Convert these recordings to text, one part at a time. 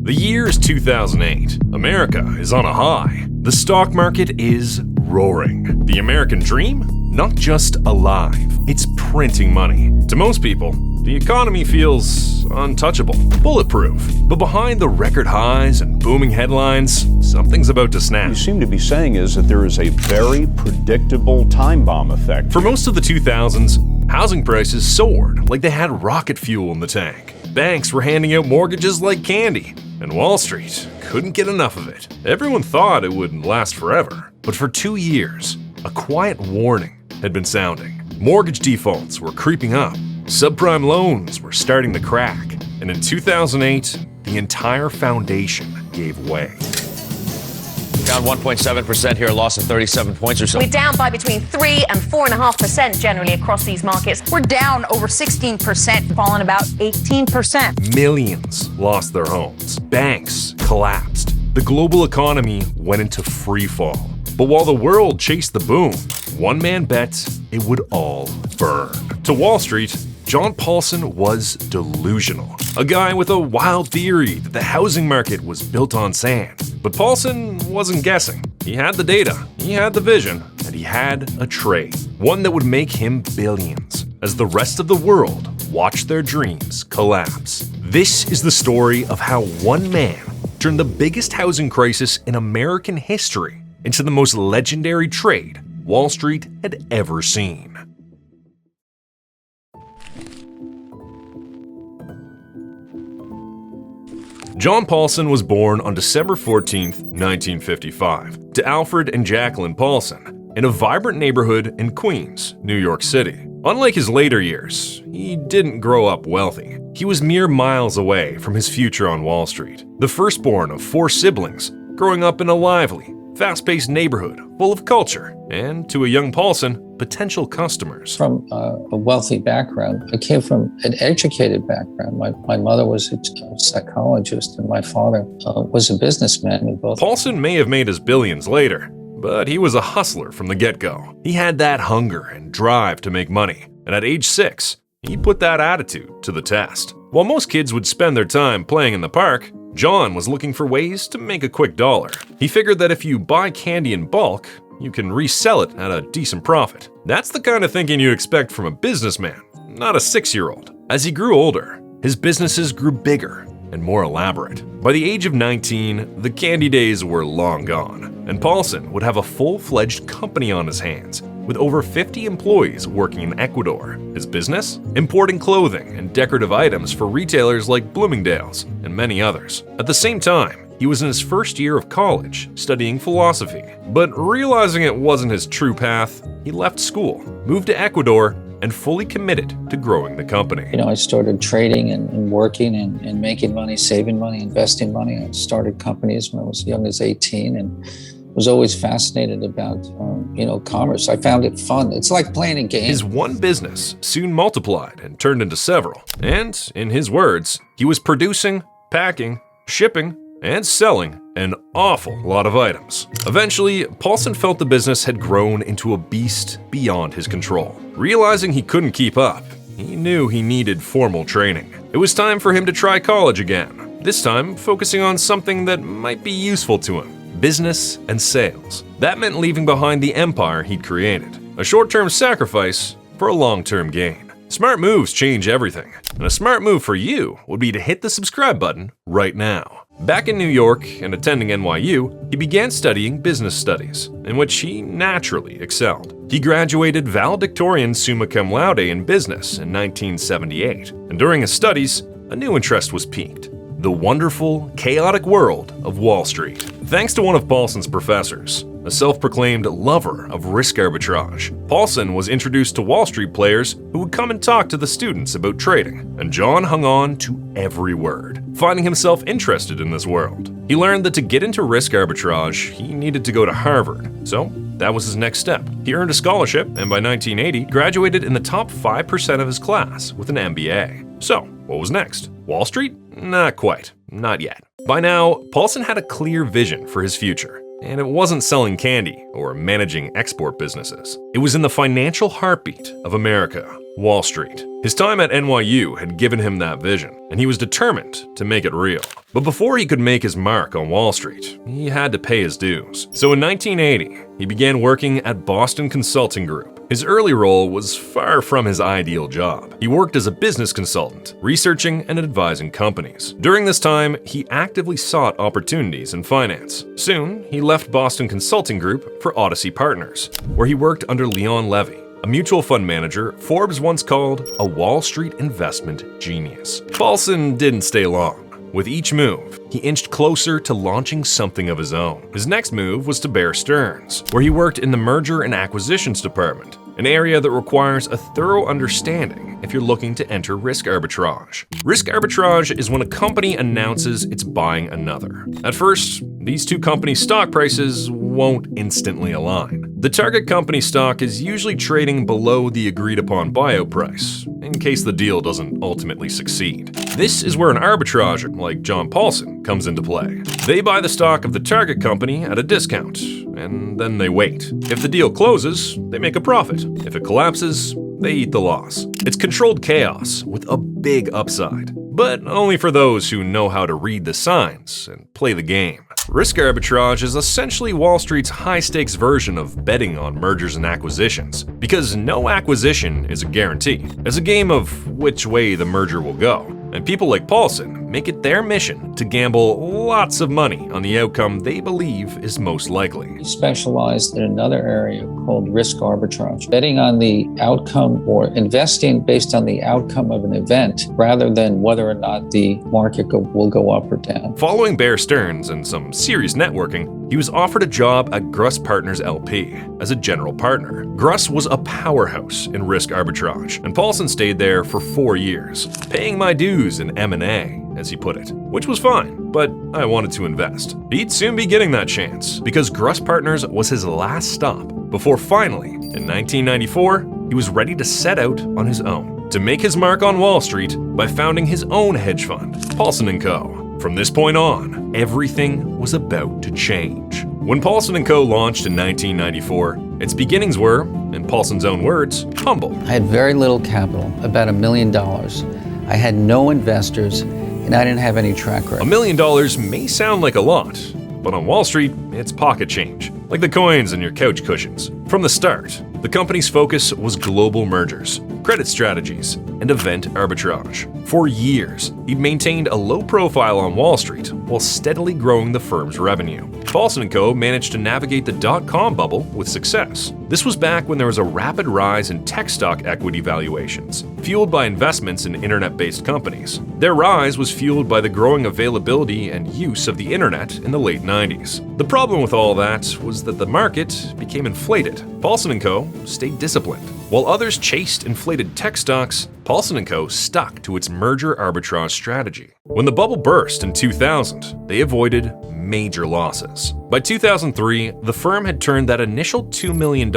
The year is 2008. America is on a high. The stock market is roaring. The American dream? Not just alive, it's printing money. To most people, the economy feels untouchable, bulletproof. But behind the record highs and booming headlines, something's about to snap. What you seem to be saying is that there is a very predictable time bomb effect. For most of the 2000s, housing prices soared like they had rocket fuel in the tank. Banks were handing out mortgages like candy, and Wall Street couldn't get enough of it. Everyone thought it would last forever, but for 2 years, a quiet warning had been sounding. Mortgage defaults were creeping up, subprime loans were starting to crack, and in 2008, the entire foundation gave way. Down 1.7% here, a loss of 37 points or so. We're down by between 3 and 4.5% generally across these markets. We're down over 16%, fallen about 18%. Millions lost their homes. Banks collapsed. The global economy went into free fall. But while the world chased the boom, one man bet it would all burn. To Wall Street, John Paulson was delusional. A guy with a wild theory that the housing market was built on sand. But Paulson wasn't guessing. He had the data, he had the vision, and he had a trade. One that would make him billions, as the rest of the world watched their dreams collapse. This is the story of how one man turned the biggest housing crisis in American history into the most legendary trade Wall Street had ever seen. John Paulson was born on December 14, 1955, to Alfred and Jacqueline Paulson in a vibrant neighborhood in Queens, New York City. Unlike his later years, he didn't grow up wealthy. He was mere miles away from his future on Wall Street, the firstborn of 4 siblings, growing up in a lively, fast-paced neighborhood full of culture, and to a young Paulson, potential customers. From a wealthy background, I came from an educated background. My mother was a psychologist and my father was a businessman. Paulson may have made his billions later, but he was a hustler from the get-go. He had that hunger and drive to make money, and at age 6, he put that attitude to the test. While most kids would spend their time playing in the park, John was looking for ways to make a quick dollar. He figured that if you buy candy in bulk, you can resell it at a decent profit. That's the kind of thinking you expect from a businessman, not a 6-year-old. As he grew older, his businesses grew bigger and more elaborate. By the age of 19, the candy days were long gone, and Paulson would have a full-fledged company on his hands, with over 50 employees working in Ecuador. His business? Importing clothing and decorative items for retailers like Bloomingdale's and many others. At the same time, he was in his first year of college, studying philosophy. But realizing it wasn't his true path, he left school, moved to Ecuador, and fully committed to growing the company. I started trading and working and making money, saving money, investing money. I started companies when I was as young as 18 and was always fascinated about, commerce. I found it fun. It's like playing a game. His one business soon multiplied and turned into several. And, in his words, he was producing, packing, shipping, and selling an awful lot of items. Eventually, Paulson felt the business had grown into a beast beyond his control. Realizing he couldn't keep up, he knew he needed formal training. It was time for him to try college again, this time focusing on something that might be useful to him: business and sales. That meant leaving behind the empire he'd created, a short-term sacrifice for a long-term gain. Smart moves change everything, and a smart move for you would be to hit the subscribe button right now. Back in New York and attending NYU, he began studying business studies, in which he naturally excelled. He graduated valedictorian summa cum laude in business in 1978, and during his studies, a new interest was piqued: the wonderful, chaotic world of Wall Street. Thanks to one of Paulson's professors, a self-proclaimed lover of risk arbitrage, Paulson was introduced to Wall Street players who would come and talk to the students about trading, and John hung on to every word, finding himself interested in this world. He learned that to get into risk arbitrage, he needed to go to Harvard, so that was his next step. He earned a scholarship, and by 1980, graduated in the top 5% of his class with an MBA. So, what was next? Wall Street? Not quite. Not yet. By now, Paulson had a clear vision for his future. And it wasn't selling candy or managing export businesses. It was in the financial heartbeat of America, Wall Street. His time at NYU had given him that vision, and he was determined to make it real. But before he could make his mark on Wall Street, he had to pay his dues. So in 1980, he began working at Boston Consulting Group. His early role was far from his ideal job. He worked as a business consultant, researching and advising companies. During this time, he actively sought opportunities in finance. Soon, he left Boston Consulting Group for Odyssey Partners, where he worked under Leon Levy, a mutual fund manager Forbes once called a Wall Street investment genius. Paulson didn't stay long. With each move, he inched closer to launching something of his own. His next move was to Bear Stearns, where he worked in the merger and acquisitions department, an area that requires a thorough understanding if you're looking to enter risk arbitrage. Risk arbitrage is when a company announces it's buying another. At first, these two companies' stock prices won't instantly align. The target company stock is usually trading below the agreed upon buyout price, in case the deal doesn't ultimately succeed. This is where an arbitrager like John Paulson comes into play. They buy the stock of the target company at a discount, and then they wait. If the deal closes, they make a profit. If it collapses, they eat the loss. It's controlled chaos with a big upside, but only for those who know how to read the signs and play the game. Risk arbitrage is essentially Wall Street's high-stakes version of betting on mergers and acquisitions, because no acquisition is a guarantee. It's a game of which way the merger will go, and people like Paulson make it their mission to gamble lots of money on the outcome they believe is most likely. He specialized in another area called risk arbitrage, betting on the outcome or investing based on the outcome of an event rather than whether or not the market will go up or down. Following Bear Stearns and some serious networking, he was offered a job at Gruss Partners LP as a general partner. Gruss was a powerhouse in risk arbitrage, and Paulson stayed there for 4 years, paying my dues in M&A, as he put it, which was fine, but I wanted to invest. He'd soon be getting that chance, because Gruss Partners was his last stop, before finally, in 1994, he was ready to set out on his own, to make his mark on Wall Street by founding his own hedge fund, Paulson and Co. From this point on, everything was about to change. When Paulson & Co. launched in 1994, its beginnings were, in Paulson's own words, humble. I had very little capital, about $1 million. I had no investors, and I didn't have any track record. $1 million may sound like a lot, but on Wall Street, it's pocket change, like the coins in your couch cushions. From the start, the company's focus was global mergers, credit strategies, and event arbitrage. For years, he'd maintained a low profile on Wall Street while steadily growing the firm's revenue. Paulson & Co. managed to navigate the dot-com bubble with success. This was back when there was a rapid rise in tech stock equity valuations, fueled by investments in internet-based companies. Their rise was fueled by the growing availability and use of the internet in the late 90s. The problem with all that was that the market became inflated. Paulson & Co. stayed disciplined. While others chased inflated tech stocks, Paulson & Co. stuck to its merger arbitrage strategy. When the bubble burst in 2000, they avoided major losses. By 2003, the firm had turned that initial $2 million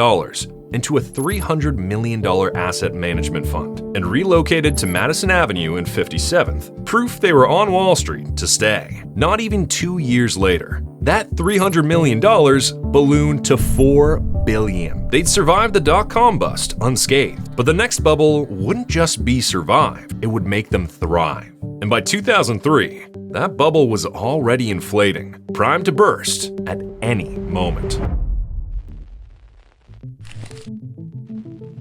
into a $300 million asset management fund and relocated to Madison Avenue in 57th, proof they were on Wall Street to stay. Not even 2 years later, that $300 million ballooned to $4 billion. They'd survived the dot-com bust unscathed, but the next bubble wouldn't just be survived, it would make them thrive. And by 2003, that bubble was already inflating, primed to burst at any moment.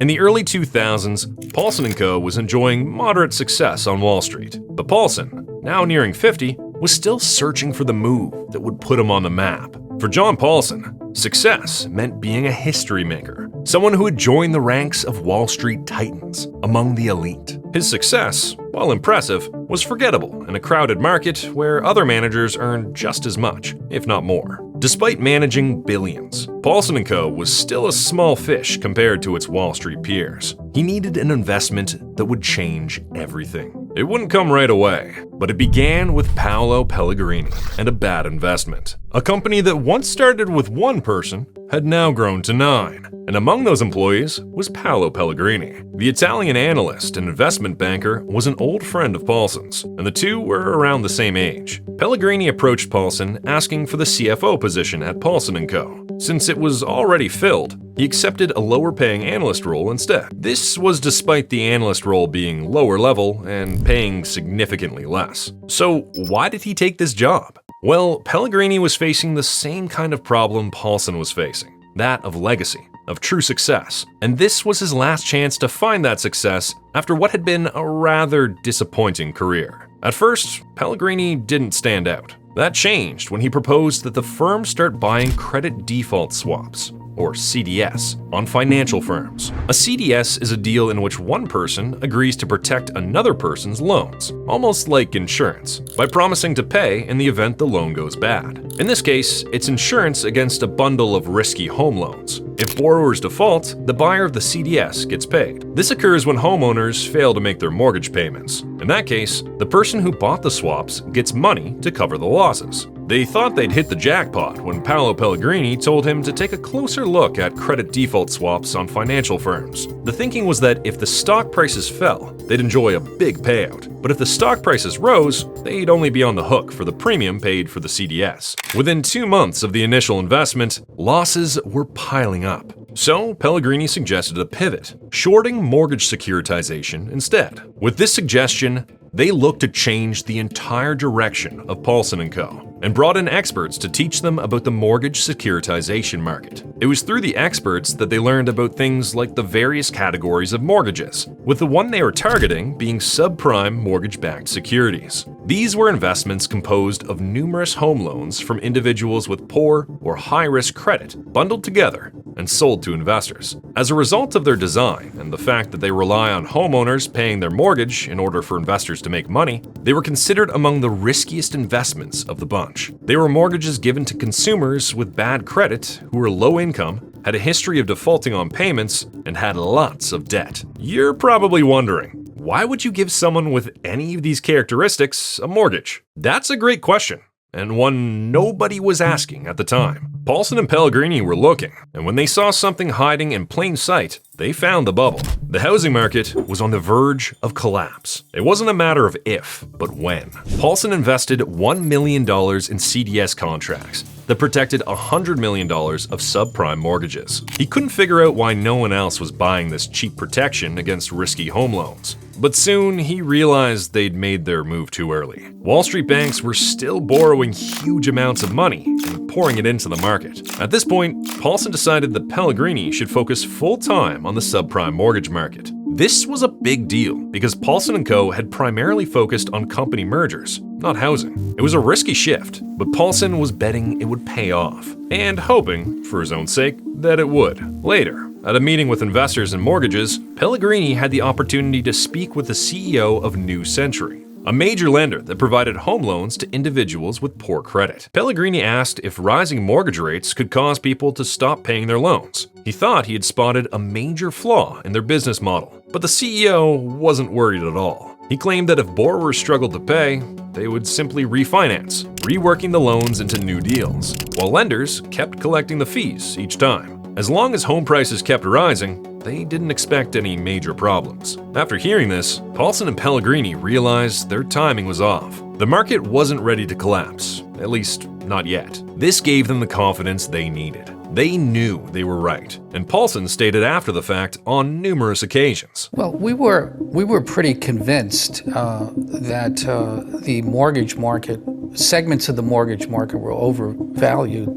In the early 2000s, Paulson & Co. was enjoying moderate success on Wall Street, but Paulson, now nearing 50, was still searching for the move that would put him on the map. For John Paulson, success meant being a history maker, someone who had joined the ranks of Wall Street titans among the elite. His success, while impressive, was forgettable in a crowded market where other managers earned just as much, if not more. Despite managing billions, Paulson & Co. was still a small fish compared to its Wall Street peers. he needed an investment that would change everything. It wouldn't come right away, but it began with Paolo Pellegrini and a bad investment. A company that once started with one person had now grown to 9, and among those employees was Paolo Pellegrini. The Italian analyst and investment banker was an old friend of Paulson's, and the two were around the same age. Pellegrini approached Paulson asking for the CFO position at Paulson and Co. Since it was already filled, he accepted a lower-paying analyst role instead. This was despite the analyst role being lower level and paying significantly less. So why did he take this job? Well, Pellegrini was facing the same kind of problem Paulson was facing, that of legacy, of true success. And this was his last chance to find that success after what had been a rather disappointing career. At first, Pellegrini didn't stand out. That changed when he proposed that the firm start buying credit default swaps, or CDS, on financial firms. A CDS is a deal in which one person agrees to protect another person's loans, almost like insurance, by promising to pay in the event the loan goes bad. In this case, it's insurance against a bundle of risky home loans. If borrowers default, the buyer of the CDS gets paid. This occurs when homeowners fail to make their mortgage payments. In that case, the person who bought the swaps gets money to cover the losses. They thought they'd hit the jackpot when Paolo Pellegrini told him to take a closer look at credit default swaps on financial firms. The thinking was that if the stock prices fell, they'd enjoy a big payout. But if the stock prices rose, they'd only be on the hook for the premium paid for the CDS. Within 2 months of the initial investment, losses were piling up. So Pellegrini suggested a pivot, shorting mortgage securitization instead. With this suggestion, they looked to change the entire direction of Paulson and Co. and brought in experts to teach them about the mortgage securitization market. It was through the experts that they learned about things like the various categories of mortgages, with the one they were targeting being subprime mortgage-backed securities. These were investments composed of numerous home loans from individuals with poor or high-risk credit bundled together and sold to investors. As a result of their design and the fact that they rely on homeowners paying their mortgage in order for investors to make money, they were considered among the riskiest investments of the bunch. They were mortgages given to consumers with bad credit who were low income, had a history of defaulting on payments, and had lots of debt. You're probably wondering, why would you give someone with any of these characteristics a mortgage? That's a great question, and one nobody was asking at the time. Paulson and Pellegrini were looking, and when they saw something hiding in plain sight, they found the bubble. The housing market was on the verge of collapse. It wasn't a matter of if, but when. Paulson invested $1 million in CDS contracts that protected $100 million of subprime mortgages. He couldn't figure out why no one else was buying this cheap protection against risky home loans. But soon he realized they'd made their move too early. Wall Street banks were still borrowing huge amounts of money and pouring it into the market. At this point, Paulson decided that Pellegrini should focus full-time on the subprime mortgage market. This was a big deal because Paulson and Co. had primarily focused on company mergers, not housing. It was a risky shift, but Paulson was betting it would pay off, and hoping, for his own sake, that it would. Later, at a meeting with investors in mortgages, Pellegrini had the opportunity to speak with the CEO of New Century, a major lender that provided home loans to individuals with poor credit. Pellegrini asked if rising mortgage rates could cause people to stop paying their loans. He thought he had spotted a major flaw in their business model, but the CEO wasn't worried at all. He claimed that if borrowers struggled to pay, they would simply refinance, reworking the loans into new deals, while lenders kept collecting the fees each time. As long as home prices kept rising, they didn't expect any major problems. After hearing this, Paulson and Pellegrini realized their timing was off. The market wasn't ready to collapse, at least not yet. This gave them the confidence they needed. They knew they were right, and Paulson stated after the fact on numerous occasions. Well, we were pretty convinced that the mortgage market, segments of the mortgage market were overvalued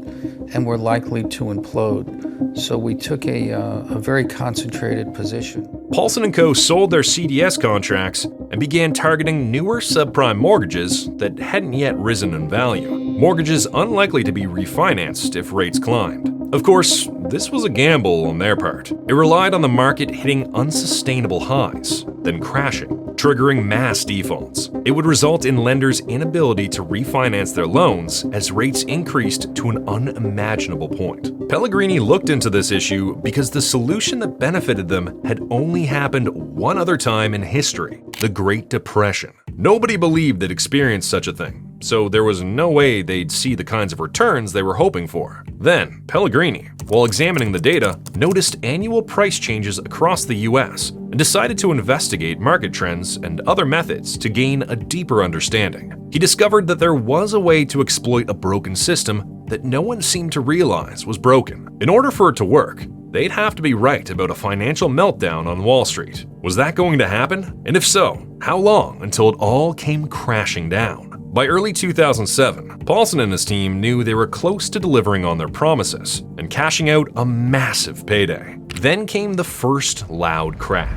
and were likely to implode. So we took a very concentrated position. Paulson & Co. sold their CDS contracts and began targeting newer subprime mortgages that hadn't yet risen in value. Mortgages unlikely to be refinanced if rates climbed. Of course, this was a gamble on their part. It relied on the market hitting unsustainable highs, then crashing, triggering mass defaults. It would result in lenders' inability to refinance their loans as rates increased to an unimaginable point. Pellegrini looked into this issue because the solution that benefited them had only happened one other time in history: the Great Depression. Nobody believed they'd experienced such a thing, so there was no way they'd see the kinds of returns they were hoping for. Then, Pellegrini, while examining the data, noticed annual price changes across the US and decided to investigate market trends and other methods to gain a deeper understanding. He discovered that there was a way to exploit a broken system that no one seemed to realize was broken. In order for it to work, they'd have to be right about a financial meltdown on Wall Street. Was that going to happen? And if so, how long until it all came crashing down? By early 2007, Paulson and his team knew they were close to delivering on their promises and cashing out a massive payday. Then came the first loud crack.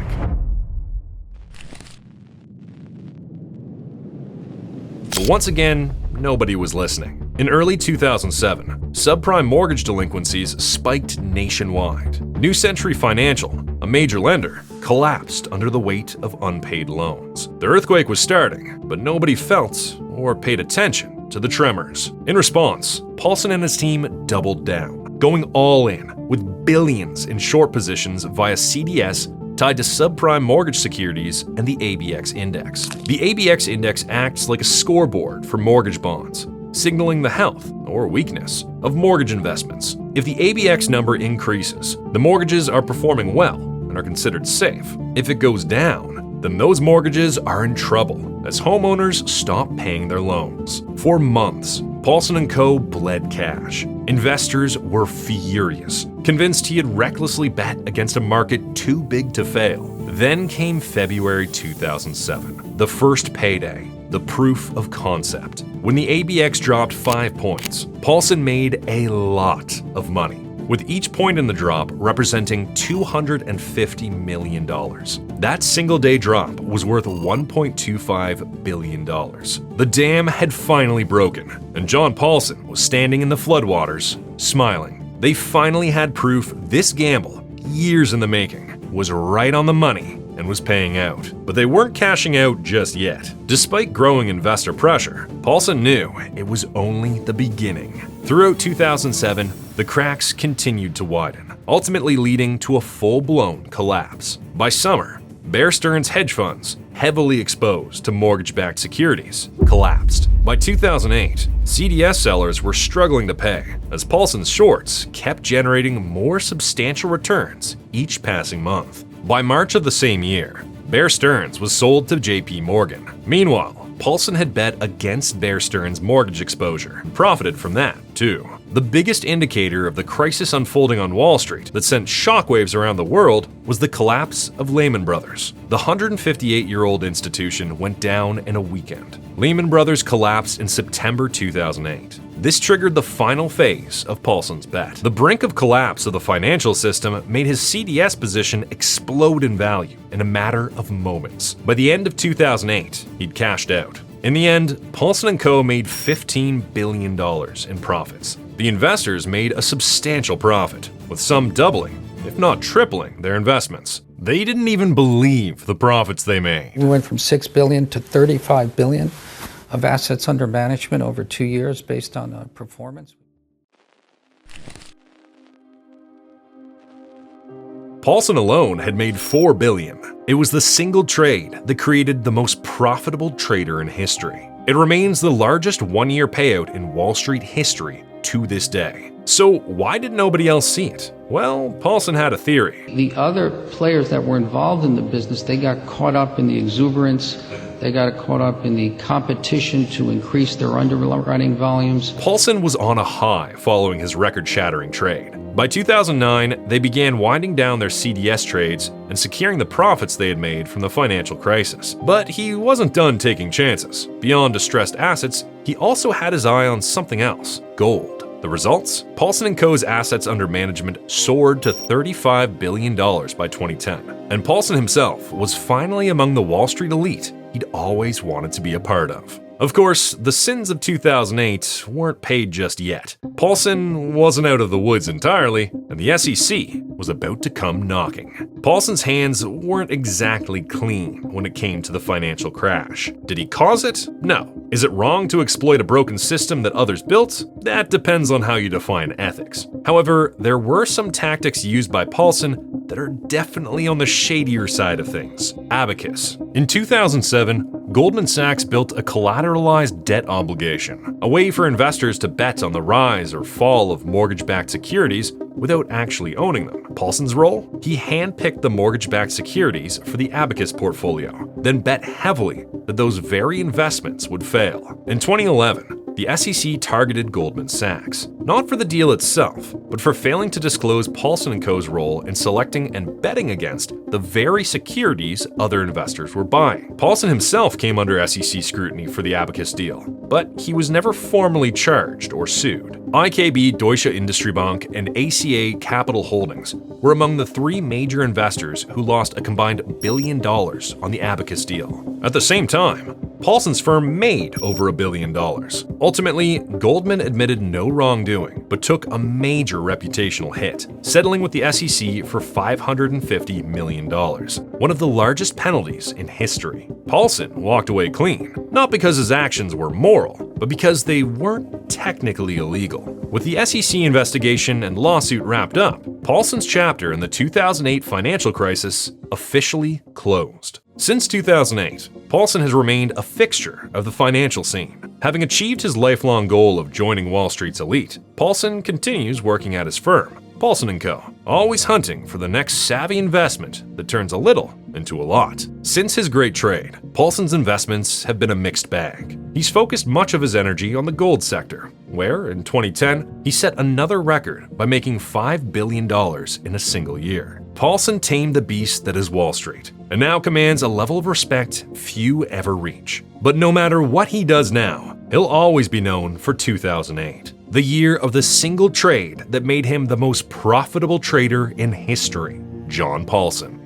But once again, nobody was listening. In early 2007, subprime mortgage delinquencies spiked nationwide. New Century Financial, a major lender, collapsed under the weight of unpaid loans. The earthquake was starting, but nobody felt or paid attention to the tremors. In response, Paulson and his team doubled down, going all in with billions in short positions via CDS tied to subprime mortgage securities and the ABX index. The ABX index acts like a scoreboard for mortgage bonds, signaling the health or weakness of mortgage investments. If the ABX number increases, the mortgages are performing well and are considered safe. If it goes down, then those mortgages are in trouble as homeowners stop paying their loans. For months, Paulson and Co. bled cash. Investors were furious, convinced he had recklessly bet against a market too big to fail. Then came February 2007, the first payday, the proof of concept. When the ABX dropped 5 points, Paulson made a lot of money, with each point in the drop representing $250 million. That single-day drop was worth $1.25 billion. The dam had finally broken, and John Paulson was standing in the floodwaters, smiling. They finally had proof this gamble, years in the making, was right on the money and was paying out. But they weren't cashing out just yet. Despite growing investor pressure, Paulson knew it was only the beginning. Throughout 2007, the cracks continued to widen, ultimately leading to a full-blown collapse. By summer, Bear Stearns hedge funds, heavily exposed to mortgage-backed securities, collapsed. By 2008, CDS sellers were struggling to pay, as Paulson's shorts kept generating more substantial returns each passing month. By March of the same year, Bear Stearns was sold to JP Morgan. Meanwhile, Paulson had bet against Bear Stearns' mortgage exposure and profited from that, too. The biggest indicator of the crisis unfolding on Wall Street that sent shockwaves around the world was the collapse of Lehman Brothers. The 158-year-old institution went down in a weekend. Lehman Brothers collapsed in September 2008. This triggered the final phase of Paulson's bet. The brink of collapse of the financial system made his CDS position explode in value in a matter of moments. By the end of 2008, he'd cashed out. In the end, Paulson and Co. made $15 billion in profits. The investors made a substantial profit, with some doubling, if not tripling, their investments. They didn't even believe the profits they made. We went from $6 billion to $35 billion of assets under management over 2 years based on performance. Paulson alone had made $4 billion. It was the single trade that created the most profitable trader in history. It remains the largest one-year payout in Wall Street history to this day. So why did nobody else see it? Well, Paulson had a theory. The other players that were involved in the business, they got caught up in the exuberance. They got caught up in the competition to increase their underwriting volumes. Paulson was on a high following his record-shattering trade. By 2009, they began winding down their CDS trades and securing the profits they had made from the financial crisis. But he wasn't done taking chances. Beyond distressed assets, he also had his eye on something else: gold. The results? Paulson & Co.'s assets under management soared to $35 billion by 2010. And Paulson himself was finally among the Wall Street elite he'd always wanted to be a part of. Of course, the sins of 2008 weren't paid just yet. Paulson wasn't out of the woods entirely, and the SEC was about to come knocking. Paulson's hands weren't exactly clean when it came to the financial crash. Did he cause it? No. Is it wrong to exploit a broken system that others built? That depends on how you define ethics. However, there were some tactics used by Paulson that are definitely on the shadier side of things. Abacus. In 2007, Goldman Sachs built a collateralized debt obligation, a way for investors to bet on the rise or fall of mortgage-backed securities without actually owning them. Paulson's role? He handpicked the mortgage-backed securities for the Abacus portfolio, then bet heavily that those very investments would fail. In 2011, the SEC targeted Goldman Sachs, not for the deal itself, but for failing to disclose Paulson and Co.'s role in selecting and betting against the very securities other investors were buying. Paulson himself came under SEC scrutiny for the Abacus deal, but he was never formally charged or sued. IKB Deutsche Industriebank and ACA Capital Holdings were among the three major investors who lost a combined $1 billion on the Abacus deal. At the same time, Paulson's firm made over $1 billion. Ultimately, Goldman admitted no wrongdoing, but took a major reputational hit, settling with the SEC for $550 million, one of the largest penalties in history. Paulson walked away clean, not because his actions were moral, but because they weren't technically illegal. With the SEC investigation and lawsuit wrapped up, Paulson's chapter in the 2008 financial crisis officially closed. Since 2008, Paulson has remained a fixture of the financial scene. Having achieved his lifelong goal of joining Wall Street's elite, Paulson continues working at his firm, Paulson and Co., always hunting for the next savvy investment that turns a little into a lot. Since his great trade, Paulson's investments have been a mixed bag. He's focused much of his energy on the gold sector, where in 2010, he set another record by making $5 billion in a single year. Paulson tamed the beast that is Wall Street, and now commands a level of respect few ever reach. But no matter what he does now, he'll always be known for 2008, the year of the single trade that made him the most profitable trader in history, John Paulson.